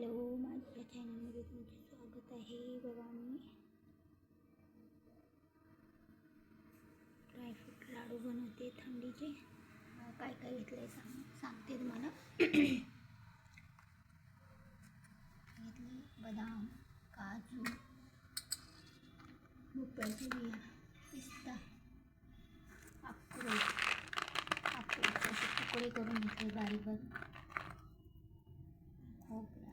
Hello, माझ्या चॅनलमध्ये तुमचे स्वागत आहे. बघा, मी ड्रायफ्रूट लाडू बनवते थंडीचे. काय काय घेतलं आहे सांगते तुम्हाला. घेतले बदाम, काजू, भोपळ्याचे बिया, पिस्ता, अक्रोड असे तुकडे करून घेतले बारीक बारीक. खोबरा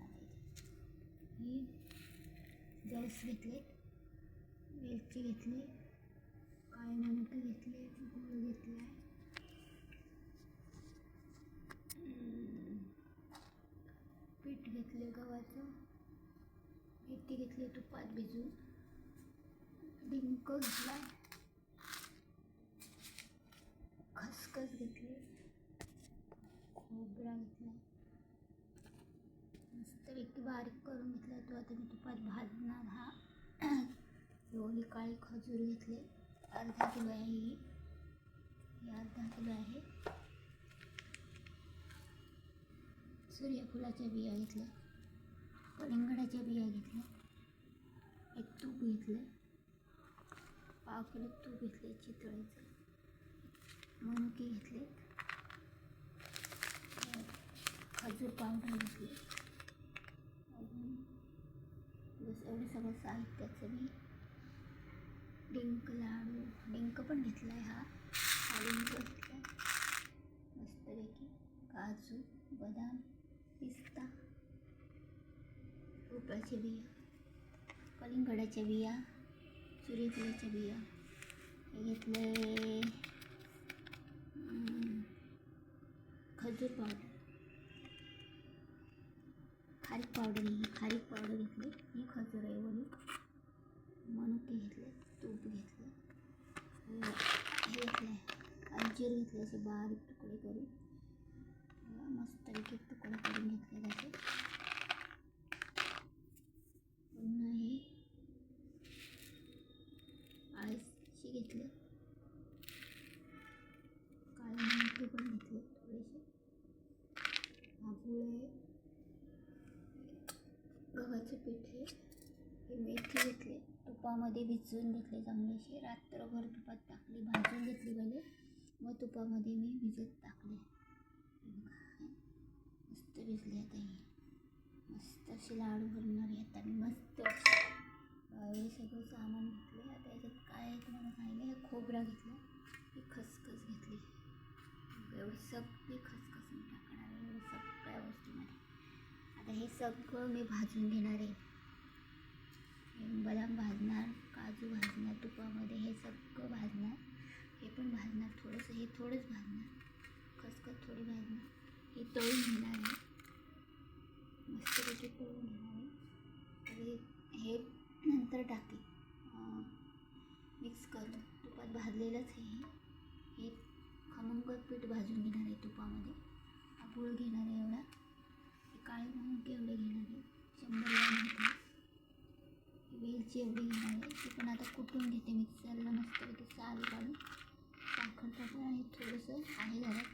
ही जवस घेतले, वेलची घेतली, काळे मनुके घेतले, गुळ घेतला, पीठ घेतले गव्हाचं, मेथी घेतली तुपात भिजून, डिंक घेतला, खसखस घेतली, खोबरा घेतला, मस्तपैकी बारीक करून घेतला. तो आता मी तुपात भाजणार. हा एवढी काळी खजूर घेतले, अर्धा किलो आहे ही अर्धा किलो आहे. सूर्यफुलाच्या बिया घेतल्या, कलिंगडाच्या बिया घेतल्या, एक तूप घेतलं, पाव किलो तूप घेतले चितळेचं, मनुके घेतले, खजूर पावडर घेतली. बस एवढं सगळं साहित्याचं मी. डिंक पण घेतला आहे. हा डिंक घेतला आहे मस्तपैकी. काजू, बदाम, पिस्ता, भोपळ्याच्या बिया, कलिंगडाच्या बिया, सूर्यफुलाच्या बिया, हे घेतले खजूर पावडर, खारीक पावडर घेतली. ही खजूर आहे वरून. मनुके घेतले, तूप घेतलं, हे घेतलं अंजीर घेतले, असे बारीक तुकडे करून मस्तपैकी तुकडे करून घेतले त्याचे. पुन्हा हे आळशी घेतले, काळे मनुके पण घेतले थोडेसे, गुळ, गव्हाचे पीठ आहे, हे मेथी घेतले, तुपामध्ये भिजवून घेतले चांगलेसे. रात्रभर तुपात टाकली, भाजून घेतली पहिले, मग तुपामध्ये मी भिजत टाकले. मस्त भिजले. आता हे मस्त असे लाडू बनणार आहे. आता मी मस्त हे सगळं सामान घेतले. आता याच्यात काय आहे तुम्हाला सांगितलं. हे खोबरा घेतला, ही खसखस घेतली, एवढी सगळी खसखस मी टाकणार आहे एवढं सगळ्या वस्तूमध्ये. आता हे सगळं मी भाजून घेणार आहे. बदाम भाजणार, काजू भाजणार तुपामध्ये, हे सगळं भाजणार, हे पण भाजणार थोडंसं, हे थोडंच भाजणार, खसखस थोडी भाजणार, हे तळून घेणार आहे, मस्तपैकी तळून घेणार आहे. हे नंतर टाकेल मिक्स करून. तुपात भाजलेलंच हे खमंग पीठ भाजून घेणार आहे तुपामध्ये. गुळ घेणार आहे एवढा, काळे मनुके एवढे घेणार आहे, 100 ग्रॅम घेतले, वेलची एवढी घेणार आहे. ती पण आता कुटून घेते मिक्सरला मस्तपैकी, साल काढून. साखर टाकून आणि थोडंसं आहे घरात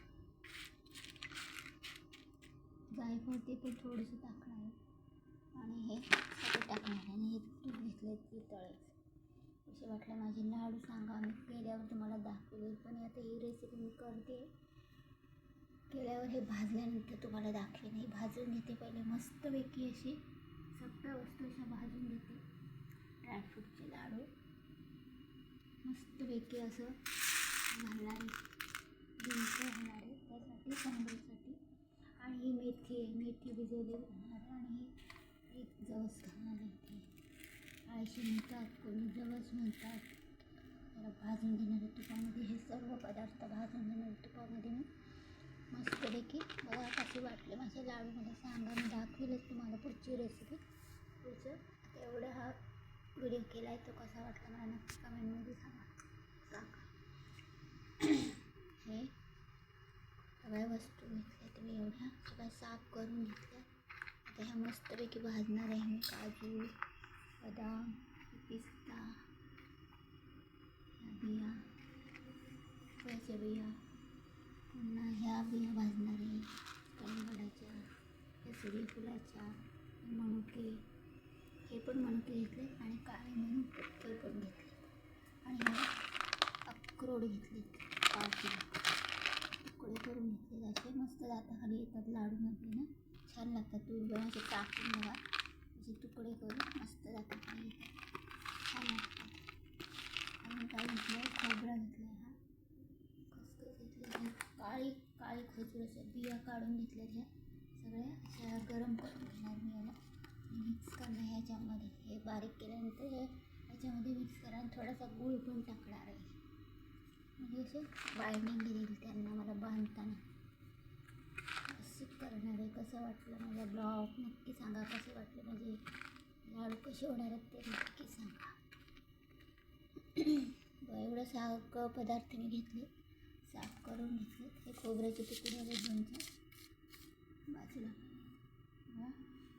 जायफळ, ते पण थोडंसं टाकणार आहे, आणि हे सगळं टाकणार आहे. आणि हे तूप घेतलं ते तळायचं. असे वाटलं माझे लाडू सांगा, मी केल्यावर तुम्हाला दाखवेल. पण आता ही रेसिपी मी करते, केल्यावर हे भाजल्यानंतर तुम्हाला दाखवेन. हे भाजून घेते पहिले मस्तपैकी, अशी सगळ्या वस्तू अशा भाजून घेते. ड्रायफ्रूटचे लाडू मस्तपैकी असं घालणार आहे, डिंक घालणार आहे त्यासाठी, सांबरसाठी. आणि ही मेथी भिजवली घालणार आहे, आणि ही एक जवस घालणार आहे. इथे आळशी म्हणतात, कोणी जवस म्हणतात. जरा भाजून घेणार आहे तुपामध्ये. हे सर्व पदार्थ भाजून घेणार तुपामध्ये मी मस्तपैकी. बघा कसे वाटले माझे लाडू, मला सांगा, मी दाखवेलच तुम्हाला पुढची रेसिपी. एवढा हा व्हिडिओ केला आहे, तो कसा वाटला मला नक्की कमेंटमध्ये सांगा. हे सगळ्या वस्तू घेतल्या तुम्ही, एवढ्या सगळ्या साफ करून घेतल्या. आता ह्या मस्तपैकी भाजणार आहे मी. काजू, बदाम, पिस्ता, बिया, फळाच्या बिया, पुन्हा ह्या बिया भाजणार आहे, कलिंगडाच्या, ह्या सूर्यफुलाच्या, मनुके, हे पण मनुके घेतले आणि काळे मनुके हे पण घेतले आणि हे अक्रोड घेतले 5 किलो. तुकडे करून घेतले असे मस्त दाताखाली येतात लाडूमध्ये ना, छान लागतात. तुम्ही पण असे टाकून बघा, असे तुकडे करून मस्त दाताखाली येतात, छान लागतात. आणि काय घेतलं, खोबरा घेतला, हा खसखस घेतली, काळी काळी खजूराच्या बिया काढून घेतल्या. ह्या सगळ्या अशा गरम करून घेणार मी याला, मिक्स करणार ह्याच्यामध्ये. हे बारीक केल्यानंतर ह्याच्यामध्ये मिक्स करा आणि थोडासा गूळ पण टाकणार आहे, म्हणजे असं बाइंडिंग देईल त्यांना मला बांधताना. असं करणार आहे. कसं वाटलं माझा ब्लॉग नक्की सांगा. कसे वाटले माझे लाडू, कसे होणार आहेत ते नक्की सांगा. एवढं सगळं पदार्थ मी घेतले, साफ करून घेतले. हे खोबऱ्याचे तुकडे आहेत 2-4 बाजूला.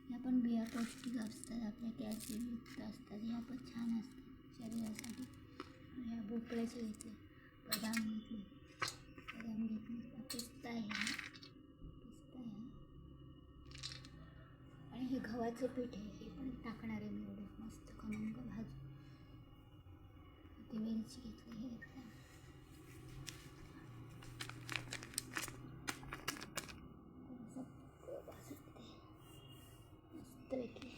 ह्या पण बिया पौष्टिक असतात, आपल्या कॅल्शियमयुक्त असतात, ह्या पण छान असतात शरीरासाठी. ह्या भोपळ्याचे घेतले, बदाम घेतले, पिस्ता आहे, आणि हे गव्हाचं पीठ आहे, हे पण टाकणार आहे मी एवढं मस्त खमंग भाजून. ते वेलची घेतली, हे घेतलं, सगळं भाजून ते मस्तपैकी.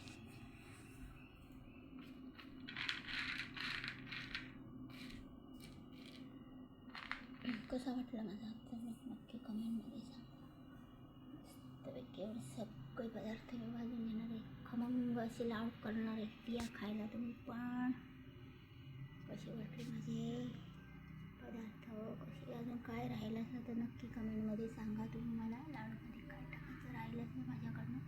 कसा वाटला माझा आजचा ब्लॉग नक्की कमेंटमध्ये सांगा. मस्तपैकी एवढे सगळे पदार्थ मी भाजून घेणार आहे, खमंग असे लाडू करणार आहे. या खायला तुम्ही पण. कसे वाटले माझे पदार्थ, कसे अजून काय राहिलं असं तर नक्की कमेंटमध्ये सांगा. तुम्ही मला लाडूमध्ये काय टाकायचं राहिलं ना माझ्याकडनं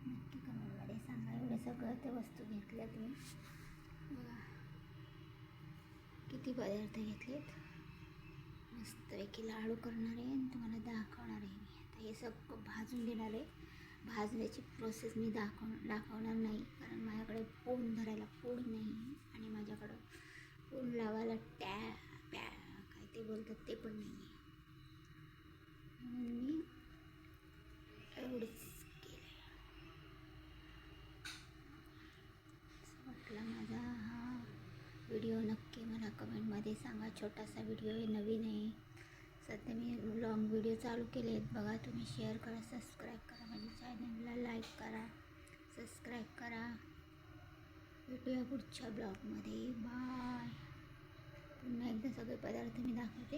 नक्की कमेंटमध्ये सांगा. एवढे सगळं त्या वस्तू घेतल्या तुम्ही बघा, किती पदार्थ घेतलेत. मस्तपैकी लाडू करणार आहे आणि तुम्हाला दाखवणार आहे मी. आता हे सगळं भाजून घेणार आहे. भाजण्याची प्रोसेस मी दाखवणार नाही, कारण माझ्याकडे पोन धरायला पोड नाही आणि माझ्याकडं पोन लावायला काय ते बोलतात ते पण नाही आहे, म्हणून मी एवढंच केलं. असं वाटला माझा हा व्हिडिओ नक्की मला कमेंटमध्ये सांगा. छोटासा व्हिडिओ आहे, नवीन आहे. सध्या मी लॉंग व्हिडिओ चालू केले आहेत बघा. तुम्ही शेअर करा, सबस्क्राईब करा, माझ्या चॅनलला लाईक करा, सबस्क्राईब करा. भेटूया पुढच्या ब्लॉगमध्ये. बाय. पुन्हा एकदा सगळे पदार्थ मी दाखवते.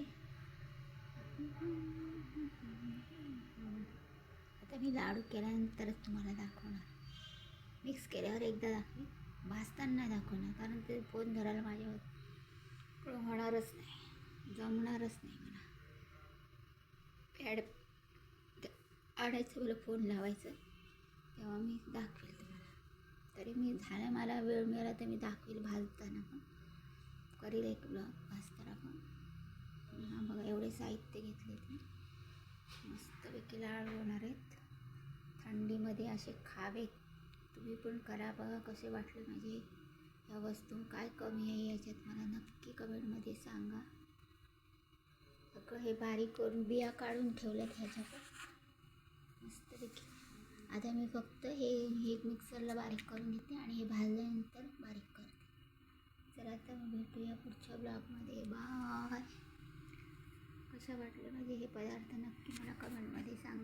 आता मी लाडू केल्यानंतरच तुम्हाला दाखवणार. मिक्स केल्यावर एकदा दाखवेन, भाजताना दाखवणार, कारण ते फोन धरायला माझ्यावर होणारच नाही, जमणारच नाही मला. आणायचं मला, फोन लावायचं, तेव्हा मी दाखवेल तुम्हाला. तरी मी झालं, मला वेळ मिळाला तर मी दाखवेल भाजताना पण, करेल एक ब्लॉग भाजताना पण. हां बघा, एवढे साहित्य घेतले ते मस्तपैकी लाडू होणार आहेत. थंडीमध्ये असे खावेत, तुम्ही पण करा बघा. कसे वाटले माझे ह्या वस्तू, काय कमी आहे याच्यात मला नक्की कमेंटमध्ये सांगा. सगळं हे बारीक करून बिया काढून ठेवल्यात ह्याच्यात मस्तपैकी. आता मी फक्त हे मिक्सरला बारीक करून घेते आणि हे भाजल्यानंतर बारीक करते. तर आता मी भेटूया पुढच्या ब्लॉगमध्ये. बाय. कसं वाटलं माझे हे पदार्थ नक्की मला कमेंटमध्ये सांगा.